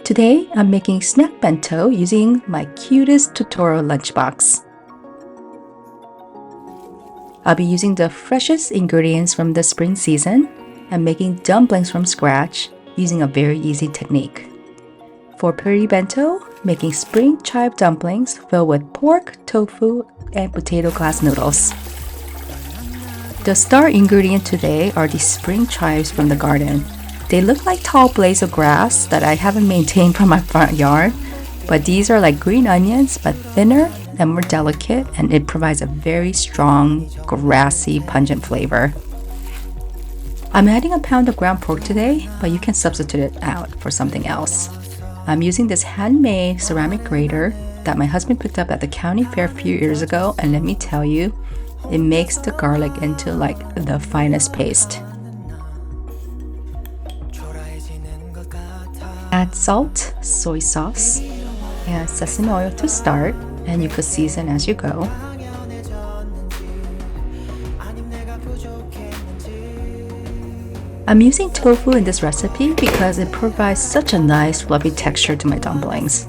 Today, I'm making snack bento using my cutest Totoro lunchbox. I'll be using the freshest ingredients from the spring season and making dumplings from scratch using a very easy technique. For pretty bento, making spring chive dumplings filled with pork, tofu, and potato glass noodles. The star ingredient today are these spring chives from the garden. They look like tall blades of grass that I haven't maintained from my front yard, but these are like green onions but thinner and more delicate, and it provides a very strong, grassy, pungent flavor. I'm adding a pound of ground pork today, but you can substitute it out for something else. I'm using this handmade ceramic grater that my husband picked up at the county fair a few years ago, and let me tell you, it makes the garlic into like the finest paste. Add salt, soy sauce, and sesame oil to start, and you could season as you go. I'm using tofu in this recipe because it provides such a nice fluffy texture to my dumplings.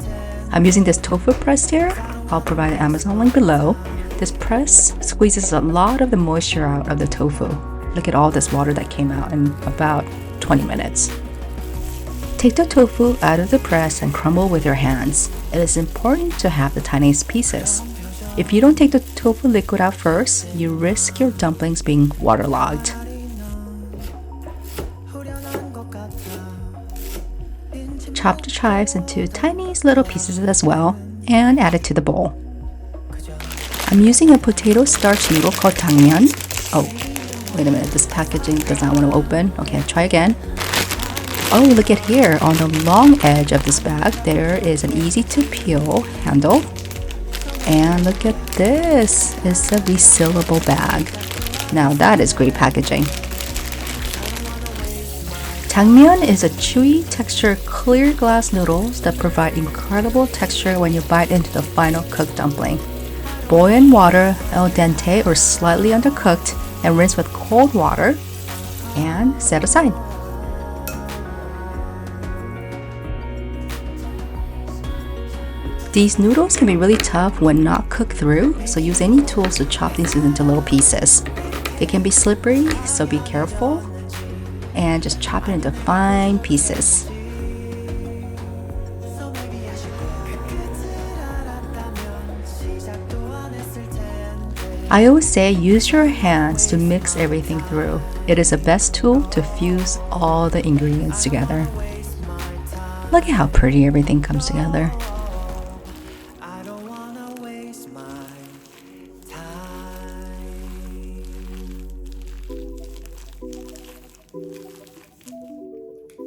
I'm using this tofu press here. I'll provide an Amazon link below. This press squeezes a lot of the moisture out of the tofu. Look at all this water that came out in about 20 minutes. Take the tofu out of the press and crumble with your hands. It is important to have the tiniest pieces. If you don't take the tofu liquid out first, you risk your dumplings being waterlogged. Chop the chives into tiny little pieces as well and add it to the bowl. I'm using a potato starch noodle called tangmyeon. Oh, wait a minute, this packaging does not want to open. Okay, try again. Oh, look at here, on the long edge of this bag, there is an easy to peel handle. And look at this, it's a resealable bag. Now that is great packaging. Tangmyeon is a chewy texture clear glass noodles that provide incredible texture when you bite into the final cooked dumpling. Boil in water al dente or slightly undercooked and rinse with cold water and set aside. These noodles can be really tough when not cooked through, so use any tools to chop these into little pieces. They can be slippery, so be careful, and just chop it into fine pieces. I always say use your hands to mix everything through. It is the best tool to fuse all the ingredients together. Look at how pretty everything comes together.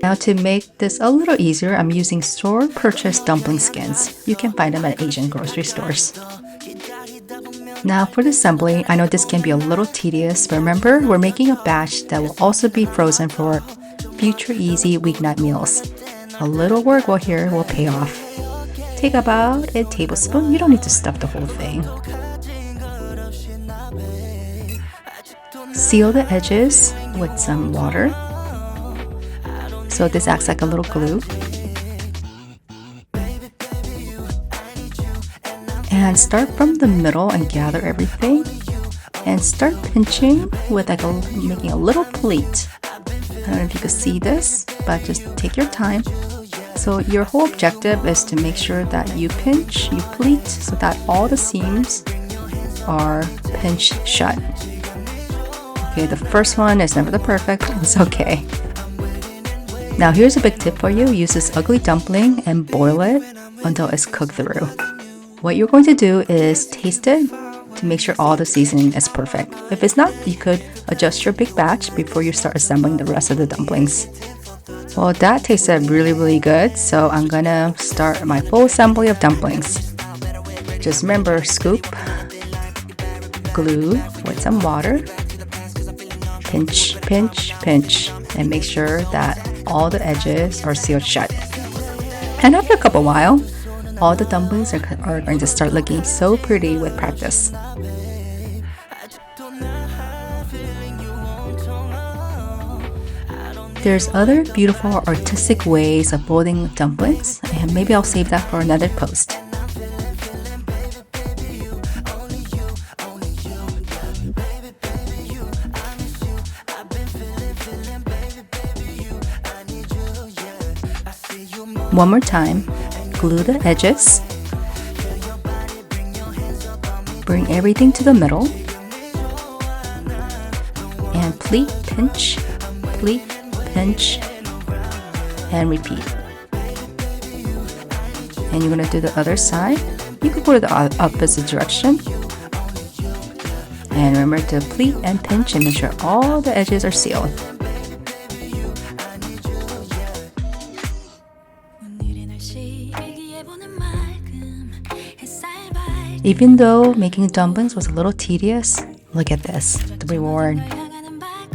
Now to make this a little easier, I'm using store-purchased dumpling skins. You can find them at Asian grocery stores. Now for the assembly, I know this can be a little tedious, but remember, we're making a batch that will also be frozen for future easy weeknight meals. A little work here will pay off. Take about a tablespoon. You don't need to stuff the whole thing. Seal the edges with some water, so this acts like a little glue. And start from the middle and gather everything. And start pinching with making a little pleat. I don't know if you can see this, but just take your time. So your whole objective is to make sure that you pinch, you pleat, so that all the seams are pinched shut. Okay, the first one is never the perfect, it's okay. Now here's a big tip for you. Use this ugly dumpling and boil it until it's cooked through. What you're going to do is taste it to make sure all the seasoning is perfect. If it's not, you could adjust your big batch before you start assembling the rest of the dumplings. Well, that tasted really, really good, so I'm gonna start my full assembly of dumplings. Just remember, scoop, glue with some water, pinch, pinch, pinch, and make sure that all the edges are sealed shut. And after a couple while, all the dumplings are going to start looking so pretty with practice. There's other beautiful artistic ways of folding dumplings, and maybe I'll save that for another post. One more time, glue the edges, bring everything to the middle, and pleat, pinch, and repeat. And you're gonna do the other side. You could go to the opposite direction. And remember to pleat and pinch and make sure all the edges are sealed. Even though making dumplings was a little tedious, look at this, the reward.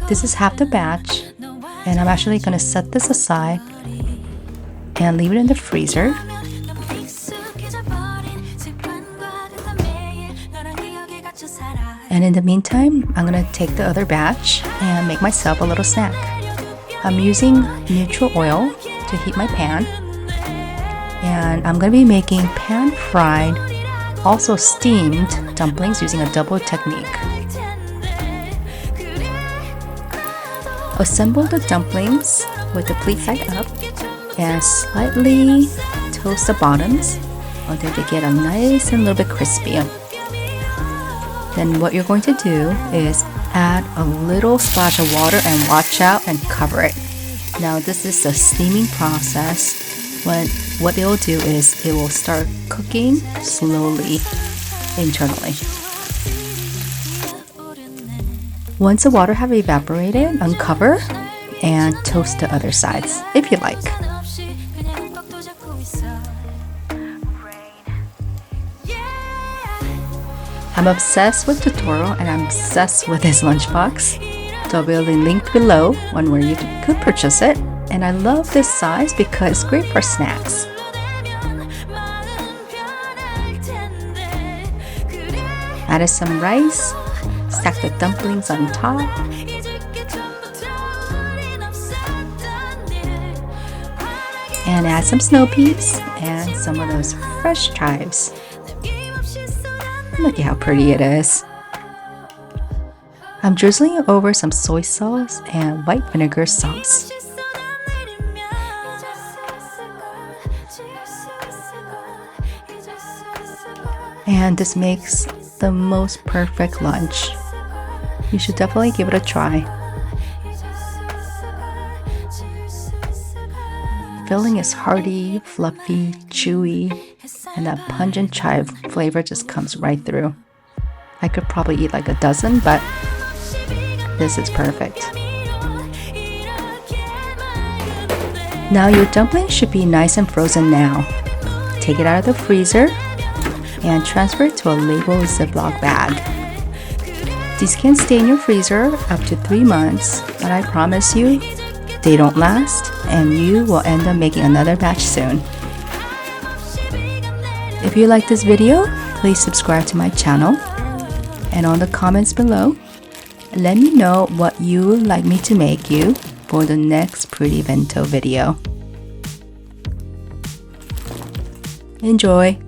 This is half the batch, and I'm actually going to set this aside and leave it in the freezer. And in the meantime, I'm going to take the other batch and make myself a little snack. I'm using neutral oil to heat my pan, and I'm going to be making pan-fried, also steamed dumplings using a double technique. Assemble the dumplings with the pleat side up and slightly toast the bottoms until they get a nice and a little bit crispy. Then what you're going to do is add a little splash of water and watch out and cover it. Now this is a steaming process. What it will do is it will start cooking slowly internally. Once the water have evaporated, uncover and toast the other sides if you like. I'm obsessed with Totoro and I'm obsessed with his lunchbox. So I'll be linked below on where you could purchase it. And I love this size because it's great for snacks. Added some rice, stack the dumplings on top. And add some snow peas and some of those fresh chives. Look at how pretty it is. I'm drizzling over some soy sauce and white vinegar sauce. And this makes the most perfect lunch. You should definitely give it a try. Filling is hearty, fluffy, chewy, and that pungent chive flavor just comes right through. I could probably eat like a dozen, but this is perfect. Now your dumplings should be nice and frozen now. Take it out of the freezer and transfer it to a labeled Ziploc bag. These can stay in your freezer up to 3 months, but I promise you, they don't last and you will end up making another batch soon. If you like this video, please subscribe to my channel. And on the comments below, let me know what you would like me to make you for the next Pretty Bento video. Enjoy!